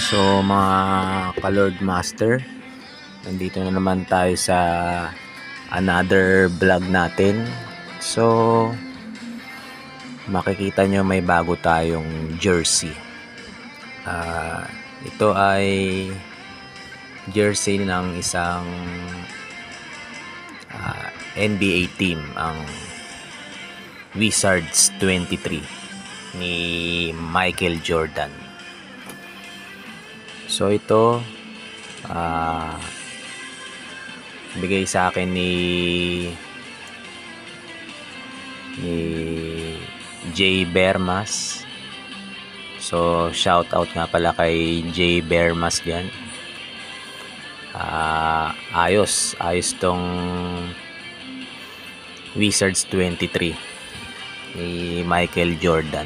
So mga ka-Lord Master, nandito na naman tayo sa another vlog natin. So makikita nyo may bago tayong jersey. Ito ay jersey ng isang NBA team, ang Wizards 23 ni Michael Jordan. So ito bigay sa akin ni Jay Bermas. So shout out nga pala kay Jay Bermas diyan. Ayos tong Wizards 23 ni Michael Jordan.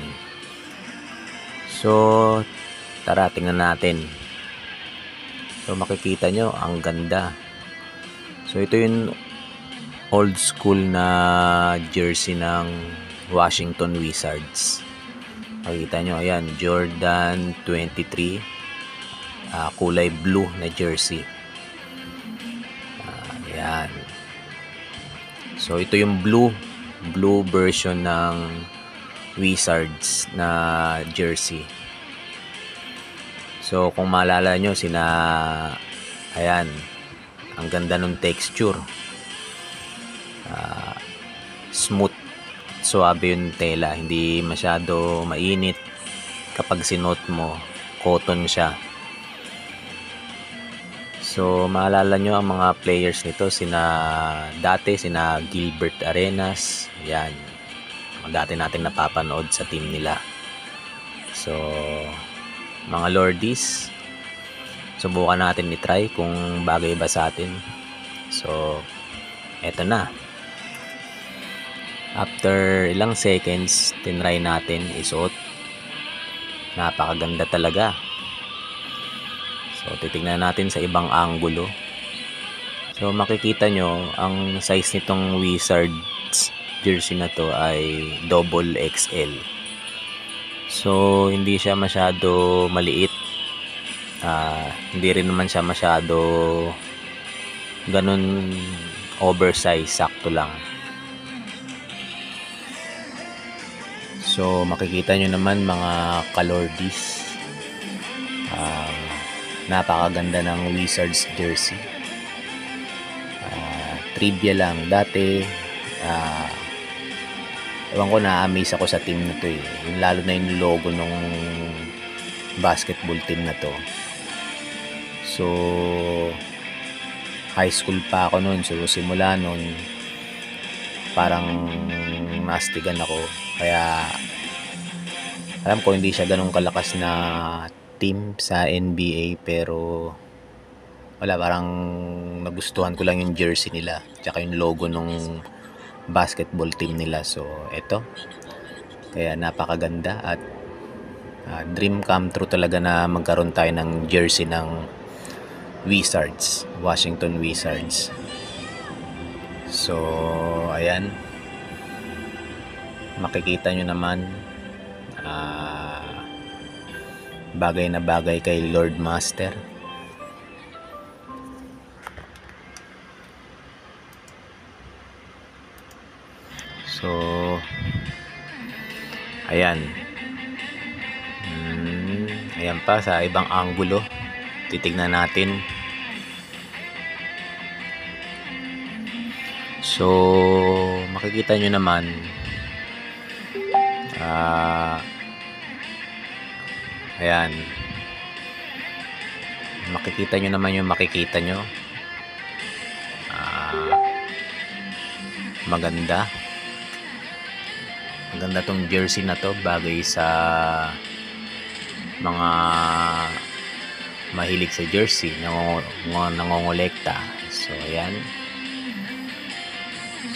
So tara, tingnan natin. So makikita nyo, ang ganda. So ito yung old school na jersey ng Washington Wizards. Makikita nyo, ayan, Jordan 23, kulay blue na jersey. Ayan. So ito yung blue version ng Wizards na jersey. So kung maalala nyo, ayan, ang ganda ng texture, smooth, suabe yung tela, hindi masyado mainit. Kapag sinuot mo, cotton siya. So maalala nyo ang mga players nito, dati sina Gilbert Arenas, yan, dati natin napapanood sa team nila. So mga Lordies, subukan natin i-try kung bagay ba sa atin. So eto na, after ilang seconds tinry natin isuot. Napakaganda talaga. So titignan natin sa ibang anggulo. So makikita nyo, ang size nitong Wizards jersey na to ay double XL. So hindi siya masyado maliit, hindi rin naman siya masyado ganun oversize, sakto lang. So makikita nyo naman mga ka-Lordies, napakaganda ng Wizards jersey. Trivia lang, dati ewan ko, na-amaze ako sa team na to eh. Lalo na yung logo ng basketball team na to. So high school pa ako noon. So simula noon, parang nastigan ako. Kaya alam ko hindi siya ganun kalakas na team sa NBA, pero wala, parang nagustuhan ko lang yung jersey nila tsaka yung logo nung basketball team nila. So eto, kaya napakaganda at dream come true talaga na magkaroon tayo ng jersey ng Wizards, Washington Wizards. So ayan, makikita nyo naman, bagay na bagay kay Lord Master. So ayan, ayan pa sa ibang anggulo, titignan natin. So makikita nyo naman, ayan, makikita nyo naman yung makikita nyo, maganda tong jersey na to, bagay sa mga mahilig sa jersey, nangongolekta. So ayan.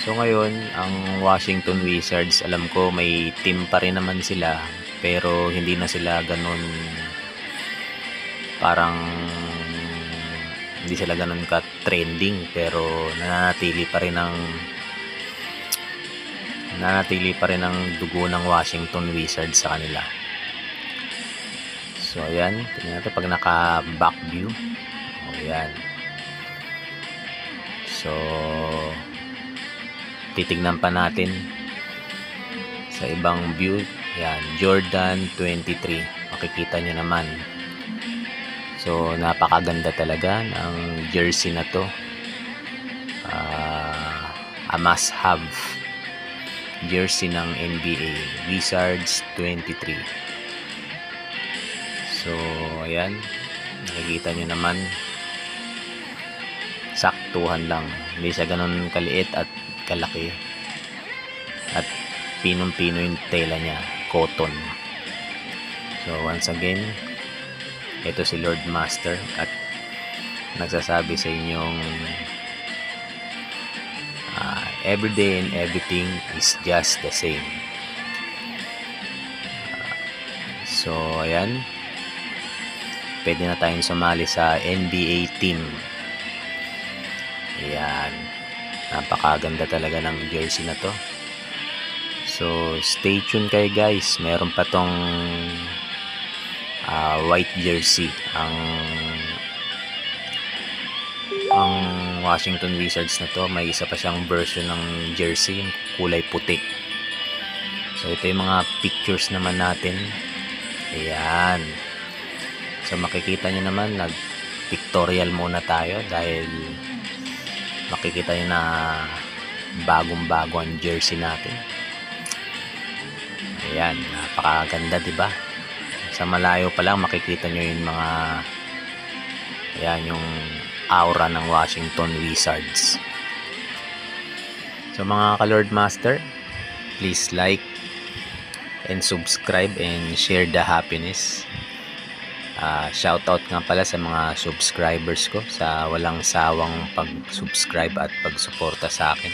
So ngayon, ang Washington Wizards, alam ko may team pa rin naman sila, pero hindi na sila ganun, parang hindi sila ganun ka-trending, pero nananatili pa rin ang dugo ng Washington Wizards sa kanila. So ayan, tingnan natin pag naka back view. Ayan. So titignan pa natin sa ibang view. Ayan, Jordan 23. Makikita nyo naman. So napakaganda talaga ng jersey na to. A must have jersey ng NBA Wizards 23. So ayan, nakikita nyo naman, saktuhan lang, hindi siya ganun kaliit at kalaki, at pinong-pino yung tela niya, cotton. So once again, ito si Lord Master at nagsasabi sa inyong every day and everything is just the same. So ayan, pwede na tayong sumali sa NBA team. Ayan, napakaganda talaga ng jersey na to. So stay tuned kayo guys, meron pa tong white jersey. Ang Washington Wizards na to, may isa pa siyang version ng jersey, yung kulay puti. So ito yung mga pictures naman natin. Ayan, so makikita nyo naman, nag pictorial muna tayo dahil makikita nyo na bagong bago ang jersey natin. Ayan, napakaganda, diba? Sa malayo pa lang makikita nyo yung mga, ayan, yung aura ng Washington Wizards. So mga ka-Lord Master, please like and subscribe and share the happiness. Shoutout nga pala sa mga subscribers ko sa walang sawang pag-subscribe at pag-suporta sa akin.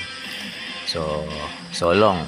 So long.